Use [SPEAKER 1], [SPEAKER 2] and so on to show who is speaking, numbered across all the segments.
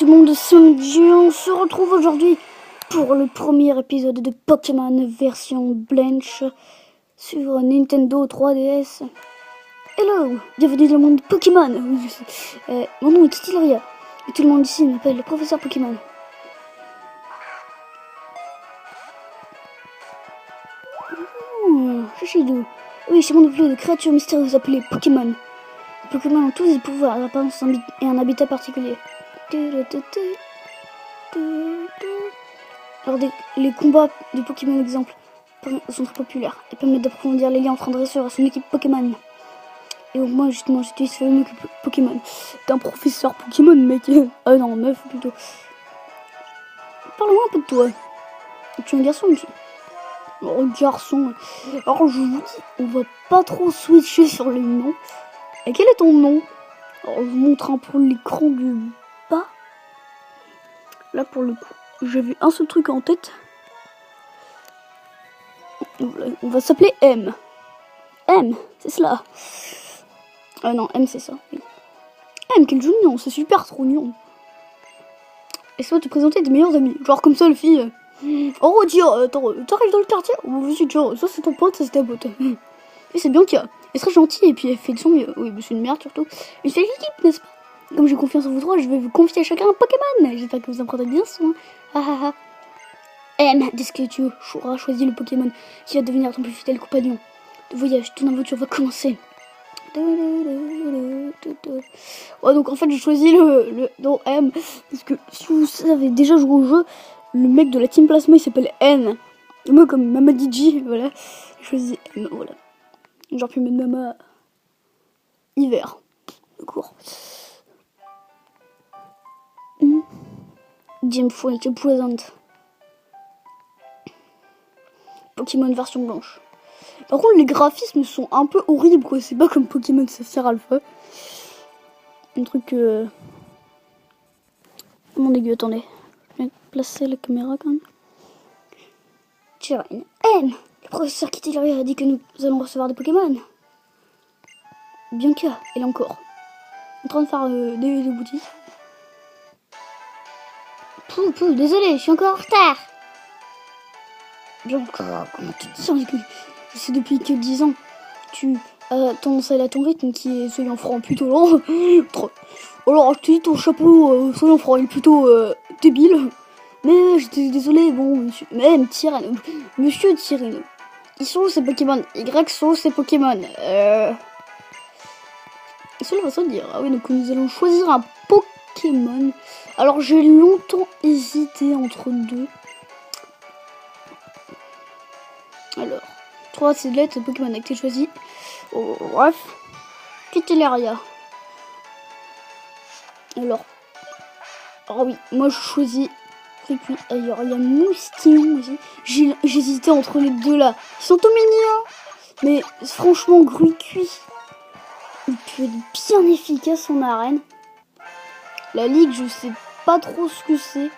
[SPEAKER 1] le monde, samedi, on se retrouve aujourd'hui pour le premier épisode de Pokémon version Blanche sur Nintendo 3DS. Hello, bienvenue dans le monde Pokémon. Mon nom est Titilaria et tout le monde ici m'appelle le professeur Pokémon. Shishidou. Oui, c'est mon peuplé de créatures mystérieuses appelées Pokémon. Les Pokémon ont tous des pouvoirs, apparence et un habitat particulier. Alors les combats de Pokémon exemple sont très populaires et permettent d'approfondir les liens entre un dresseur et son équipe Pokémon. Et donc moi justement j'utilise ce fameux Pokémon. T'es un professeur Pokémon mec. Ah non, meuf plutôt. Parle-moi un peu de toi. Tu es un garçon aussi. Oh garçon. Alors je vous dis, on va pas trop switcher sur les noms. Et quel est ton nom? Alors je vous montre un peu l'écran du bas. Là pour le coup, j'avais un seul truc en tête. On va s'appeler M. M, c'est cela. Ah non, M c'est ça. Oui. M, quel joli nom, c'est super trop mignon. Et ça va te présenter tes meilleurs amis. Genre comme ça, les filles. Oh, tiens, attends, t'arrives dans le quartier? Oh, vas-y, tiens, ça c'est ton pote, ça c'est ta pote. Et c'est Bianca. Elle est très gentille et puis elle fait de son mieux. Oui, mais c'est une merde surtout. Mais c'est l'équipe, n'est-ce pas? Comme j'ai confiance en vous trois, je vais vous confier à chacun un Pokémon. J'espère que vous en prendrez bien soin. Ah ah ah. M, dès que tu auras choisi le Pokémon qui va devenir ton plus fidèle compagnon de voyage, ton aventure va commencer. Ouais, donc en fait j'ai choisi le nom M parce que si vous savez déjà jouer au jeu, le mec de la Team Plasma il s'appelle N. Et moi comme Mama DJ, voilà, j'ai choisi M, voilà. Genre puis mettre Mama hiver. D'accord. Game Freak présente Pokémon version blanche. Par contre les graphismes sont un peu horribles quoi, c'est pas comme Pokémon Saphir Alpha. Un truc mon aiguille, attendez. Je vais placer la caméra quand même. Tyrann. M, le professeur Kittilaria a dit que nous allons recevoir des Pokémon. Bianca, elle est encore en train de faire des boutiques. Pouh, désolé, je suis encore en retard. Bianca, comment tu te sens? Je sais depuis que 10 ans, tu as tendance à aller à ton rythme qui est, soyons francs, plutôt lent. Alors, je te dis, ton chapeau, soyons francs, il est plutôt débile. Mais j'étais désolé, bon, monsieur, même Tyrann, monsieur Tyrann. Ils sont où ces Pokémon? Y sont où ces Pokémon? C'est la façon de dire. Ah oui, donc nous allons choisir un Pokémon. Alors, j'ai longtemps hésité entre deux. Alors, 3 c'est de lettres, Pokémon que tu choisi. Oh, bref. Kittilaria. Alors. Ah oui, moi je choisis. Et puis ailleurs, il y a Moustillon aussi. J'hésitais entre les deux là. Ils sont tout mignons. Mais franchement, Gruy-Cuit, il peut être bien efficace en arène. La ligue, je sais pas trop ce que c'est.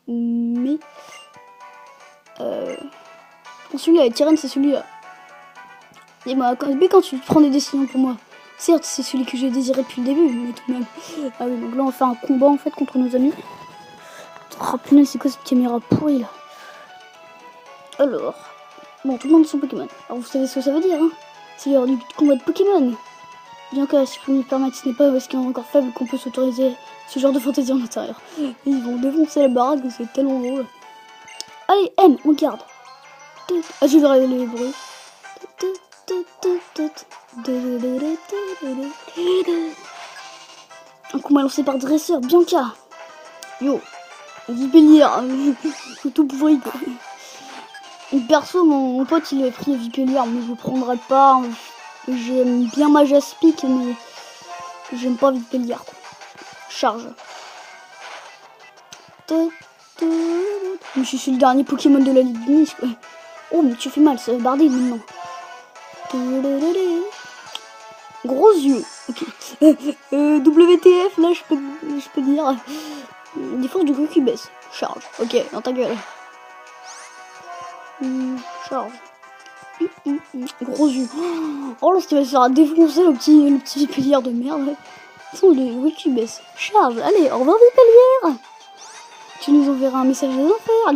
[SPEAKER 1] Mais. Celui-là, Tyrann, c'est celui-là. Et moi, quand tu prends des décisions pour moi, certes, c'est celui que j'ai désiré depuis le début, mais tout de même. Ah oui, donc là, on va faire un combat en fait contre nos amis. Oh punaise, c'est quoi cette caméra pourrie là? Alors, bon, tout le monde son Pokémon. Alors, vous savez ce que ça veut dire, hein? C'est l'heure du combat de Pokémon. Bien que, si je peux me permettre, ce n'est pas parce qu'il est encore faible qu'on peut s'autoriser ce genre de fantaisie en intérieur. Ils vont défoncer la baraque, c'est tellement drôle. Allez, M, on garde. Ah, je verrai les bruits. Un combat lancé par dresseur, Bianca. Yo, Vipellière, tout pourri quoi. Perso, mon pote il a pris Vipellière, mais je le prendrai pas. J'aime bien ma Jaspic, mais j'aime pas Vipellière. Charge. Mais je suis le dernier Pokémon de la Ligue Nice quoi. Oh mais tu fais mal, ça va barder maintenant. Gros yeux. Ok. WTF là je peux dire. Défense du Goku baisse. Charge. Ok, dans ta gueule. Charge. Gros yeux. Oh là, il va se faire défoncer le petit Vipellière de merde. Son de Goku baisse. Charge. Allez, au revoir Vipellière. nous enverra un message des enfers.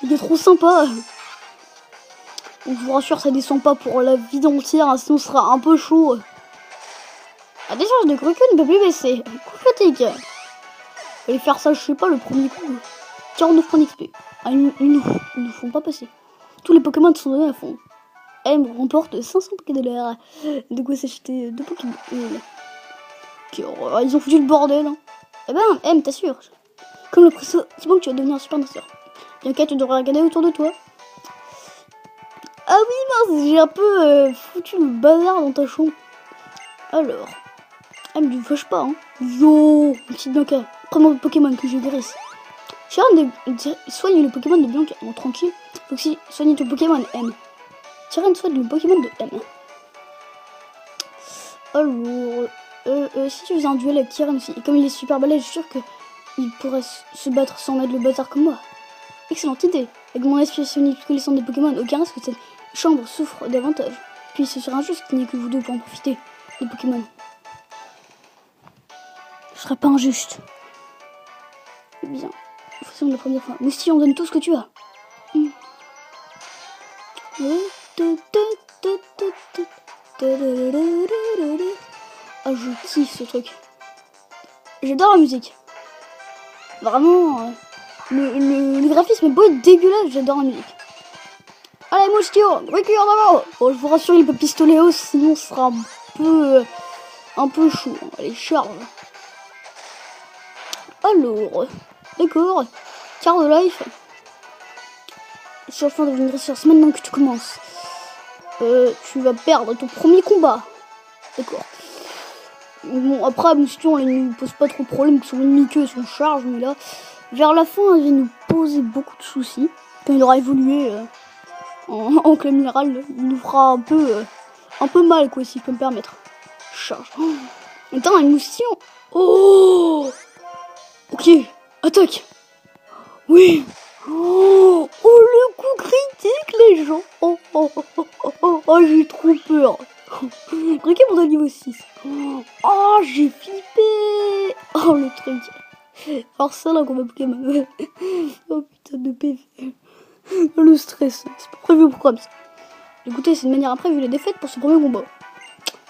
[SPEAKER 1] Il est trop sympa. Donc, je vous rassure, ça descend pas pour la vie entière, hein, sinon ce sera un peu chaud. La décharge de Grookey ne peut plus baisser. Coup fatigue. Fallait faire ça, je sais pas, le premier coup. 49 points d'XP. Ah, ils nous font pas passer. Tous les Pokémon sont donnés à fond. M remporte 500 Pokédollars. De quoi s'acheter 2 Pokémon. Ils ont foutu le bordel. Hein. Eh ben, M, t'assures. Comme le précédent, tu vas devenir un super danseur. Bianca, tu devrais regarder autour de toi. Ah oui, mince, j'ai un peu foutu le bazar dans ta chambre. Alors, M, tu fâches pas, hein. Yo, petite Bianca, prends-moi le Pokémon que je guérisse. Tyran soigne le Pokémon de Bianca. Bon, tranquille. Faut aussi soigner ton Pokémon, M. Tyran soigne le Pokémon de M. Alors, si tu faisais un duel avec Tyran aussi, et comme il est super balèze, je suis sûr qu'il pourrait se battre sans mettre le bâtard comme moi. Excellente idée. Avec mon esprit sonique connaissant des Pokémon, aucun risque que cette chambre souffre davantage. Puis ce sera injuste qu'il n'y ait que vous deux pour en profiter des Pokémon. Je serai pas injuste. Eh bien, faisons la première fois. Mousty, on donne tout ce que tu as. Ah, je kiffe ce truc. J'adore la musique. Vraiment, le graphisme est beau et dégueulasse, j'adore la musique. Allez, Moustio, recueillir d'abord. Bon, je vous rassure, il peut pistolet haut, sinon ce sera un peu chaud. Allez, charge. Alors, d'accord. Quart de life. Je suis en train de devenir ressource maintenant que tu commences. Tu vas perdre ton premier combat. D'accord. Bon, après, Moustion, il ne nous pose pas trop de problème que son ennemi que son charge, mais là, vers la fin, il va nous poser beaucoup de soucis. Quand il aura évolué en club minéral, il nous fera un peu mal, quoi, si je peux me permettre. Charge. Oh. Attends, un Moustion. Oh! Ok, attaque. Oui. Oh, le coup critique, les gens. Oh, j'ai trop peur. Regardez mon niveau 6. Oh, j'ai flippé. Oh, le truc. Alors ça, là, combat Pokémon. Oh, putain de PV. Le stress. C'est pas prévu au programme, ça. Écoutez, c'est une manière imprévue la défaite pour ce premier combat.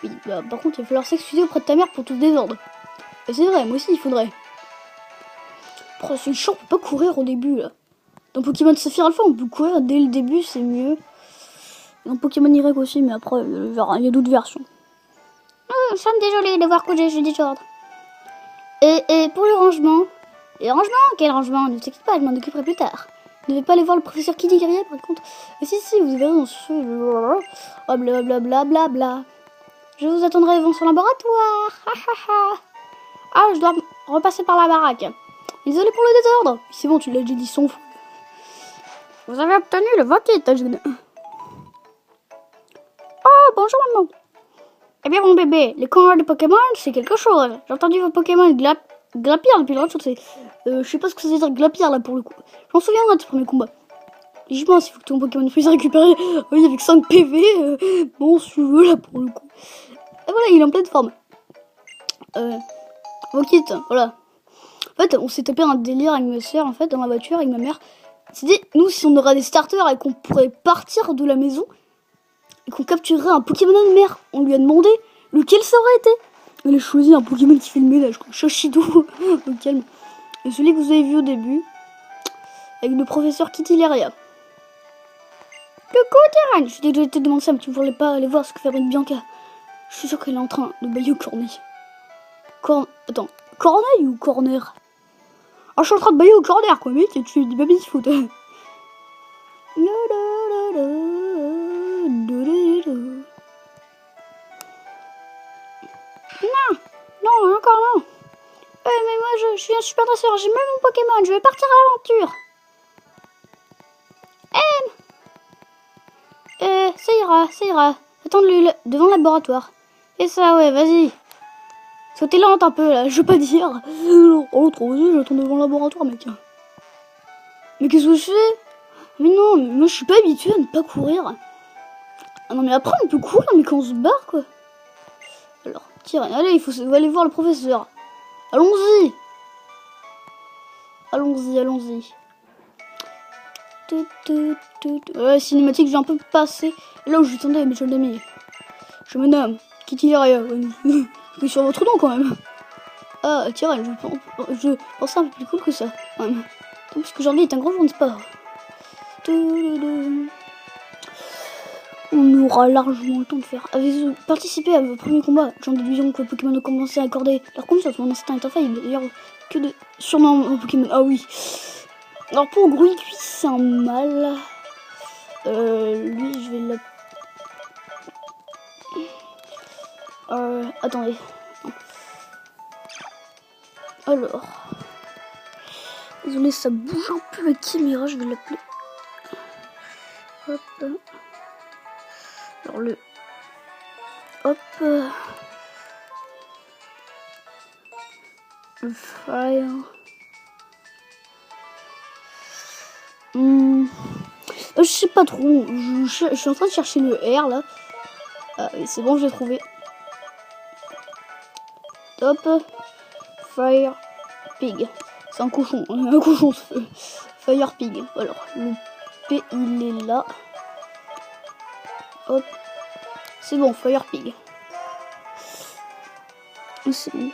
[SPEAKER 1] Oui, bah, par contre, il va falloir s'excuser auprès de ta mère pour tout ce désordre. Et c'est vrai, moi aussi, il faudrait. C'est chiant, on peut pas courir au début, là. Dans Pokémon Saphir Alpha, on peut courir dès le début, c'est mieux. Dans Pokémon Y aussi, mais après, il y a d'autres versions. Nous sommes désolés de voir que j'ai des ordres. Et pour le rangement. Les rangements? Quel rangement? Ne t'inquiète pas, je m'en occuperai plus tard. Vous ne devez pas aller voir le professeur Kiddy Guerrier, par contre. Et si, vous verrez dans ce... Oh, blablabla. Je vous attendrai devant son laboratoire. Ah, je dois repasser par la baraque. Désolé pour le désordre. C'est bon, tu l'as déjà dit 100 fois. Vous avez obtenu le Vokit. Oh, bonjour maman. Eh bien mon bébé, les combats de Pokémon, c'est quelque chose. J'ai entendu vos Pokémon Glapir depuis le retour. Je sais pas ce que ça veut dire Glapir là pour le coup. J'en souviens de ce premier combat. Je pense il faut que ton Pokémon puisse récupérer. Oui, avec 5 PV. Bon, si tu veux là pour le coup. Et voilà, il est en pleine forme. Vokit, voilà. En fait, on s'est tapé un délire avec ma soeur, en fait, dans ma voiture, avec ma mère. C'est-à-dire, nous, si on aurait des starters et qu'on pourrait partir de la maison, et qu'on capturerait un Pokémon de mer, on lui a demandé lequel ça aurait été. Elle a choisi un Pokémon qui fait le ménage, quoi. Chachidou, au calme. Et celui que vous avez vu au début, avec le professeur Kitileria. Coucou, Tyran. Je suis désolée de te demander ça, mais tu ne voulais pas aller voir ce que fabrique Bianca. Je suis sûre qu'elle est en train de bailler au cornet. Attends, corneille ou corner? Oh, je suis en train de bailler au corner, quoi, mec, et tu dis baby foot. Non, encore non. Mais moi, je suis un super danseur, j'ai même mon Pokémon, je vais partir à l'aventure. Ça ira. Attends-le devant le laboratoire. Et ça, ouais, vas-y. Sautez lente un peu, là, je veux pas dire. Oh, trop osé, j'attends devant le laboratoire, mec. Mais qu'est-ce que je fais? Mais non, mais moi, je suis pas habituée à ne pas courir. Ah non, mais après, on peut courir, mais quand on se barre, quoi. Alors, tiens, allez, il faut aller voir le professeur. Allons-y. Allons-y, allons-y. Ouais, cinématique, j'ai un peu passé. Là où je t'entendais, mes jeunes amis. Je me nomme Kitty Area. Je suis sur votre nom quand même. Ah, Tyrell, je pensais un peu plus cool que ça. Ouais. Parce qu'aujourd'hui est un grand jour de sport. On aura largement le temps de faire. Avez-vous participé à vos premiers combats? J'en déduisons que Pokémon ont commencé à accorder leur confiance. Mon instinct est infaillible. D'ailleurs, que de surnoms Pokémon. Ah oui. Alors pour Gruicui, c'est un mâle. Lui, je vais attendez. Alors. Désolé, ça bouge un peu la caméra, je vais l'appeler. Hop. Alors le. Hop. Le fire. Je sais pas trop. Je suis en train de chercher le R là. Ah, c'est bon, je l'ai trouvé. Top. Fire Pig. C'est un cochon. Un cochon ce feu. Fire Pig. Alors, le P il est là. Hop. C'est bon, Fire Pig. C'est bon.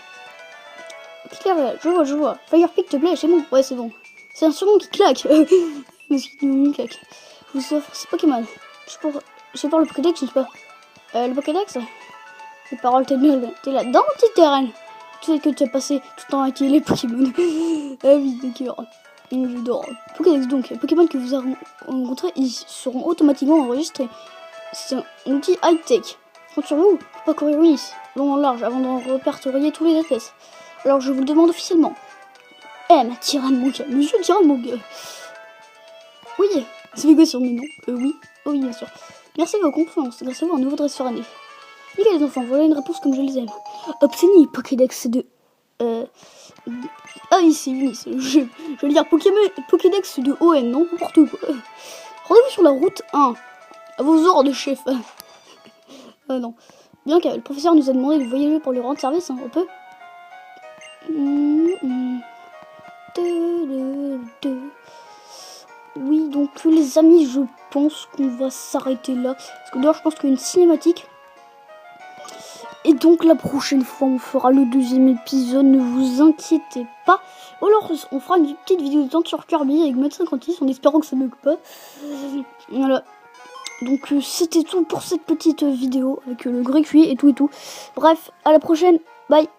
[SPEAKER 1] Claire, je vois. Fire Pig te plaît, c'est bon. Ouais, c'est bon. C'est un surnom qui claque. Il claque. Je vous offre ces Pokémon. Je parle le Pokédex, je sais pas. Le Pokédex. Les paroles, t'es là-dedans, petit terrain. Tu sais que tu as passé tout le temps à acquérir les Pokémon. Ah oui, d'accord. J'adore. Pokédex donc. Les Pokémon que vous avez rencontrés, ils seront automatiquement enregistrés. C'est un outil high-tech. Compte sur vous, faut pas courir long en large avant de répertorier tous les espèces. Alors je vous le demande officiellement. Tyrannosaurus. Monsieur Tyrannosaurus. Oui, c'est quoi sur mes noms? Oui. Oh oui, bien sûr. Merci de vos confiance. Grâce à vous, un nouveau dresseur est né. Nickel les enfants, voilà une réponse comme je les aime. Obtenez Pokédex de... Ah oui, c'est Unis. Je veux dire Pokédex de ON, non n'importe quoi. Rendez-vous sur la route 1. À vos ordres, chef. Ah non. Bien que le professeur nous a demandé de voyager pour lui rendre service, hein, on peut. Oui, donc les amis, je pense qu'on va s'arrêter là. Parce que d'ailleurs, je pense qu'il y a une cinématique. Et donc la prochaine fois, on fera le deuxième épisode, ne vous inquiétez pas. Ou alors, on fera une petite vidéo de temps sur Kirby avec Mode 56, en espérant que ça ne bug pas. Voilà. Donc c'était tout pour cette petite vidéo avec le Gruicui et tout et tout. Bref, à la prochaine. Bye.